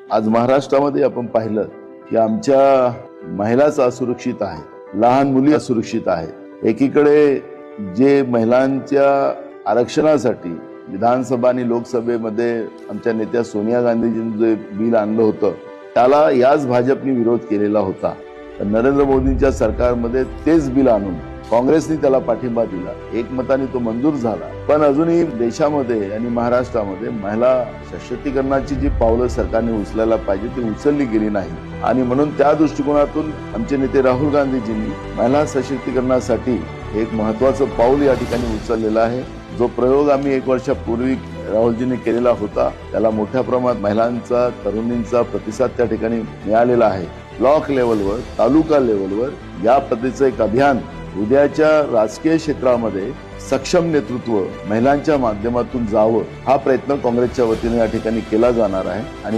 आज महाराष्ट्रामध्ये आपण पाहिलं की आमच्या महिलाच असुरक्षित आहे, लहान मुली असुरक्षित आहेत। एकीकडे जे महिलांच्या आरक्षणासाठी विधानसभा आणि लोकसभेमध्ये आमच्या नेत्या सोनिया गांधीजींनी जे बिल आणलं होतं त्याला याच भाजपने विरोध केलेला होता। नरेंद्र मोदींच्या सरकारमध्ये तेच बिल आणून काँग्रेसने त्याला पाठिंबा दिला, एकमताने तो मंजूर झाला। पण अजूनही देशामध्ये आणि महाराष्ट्रामध्ये महिला सशक्तीकरणाची जी पावलं सरकारने उचलायला पाहिजे ती उचलली गेली नाही। आणि म्हणून त्या दृष्टिकोनातून आमचे नेते राहुल गांधीजींनी महिला सशक्तीकरणासाठी एक महत्त्वाचं पाऊल या ठिकाणी उचललेलं आहे। जो प्रयोग आम्ही 1 वर्षापूर्वी राहुलजींनी केलेला होता त्याला मोठ्या प्रमाणात महिलांचा, तरुणींचा प्रतिसाद त्या ठिकाणी मिळालेला आहे। ब्लॉक लेवलवर, तालुका लेवलवर या पद्धतीचं एक अभियान उद्याच्या राजकीय क्षेत्रामध्ये सक्षम नेतृत्व महिलांच्या माध्यमातून जावं हा प्रयत्न काँग्रेसच्या वतीने या ठिकाणी केला जाणार आहे। आणि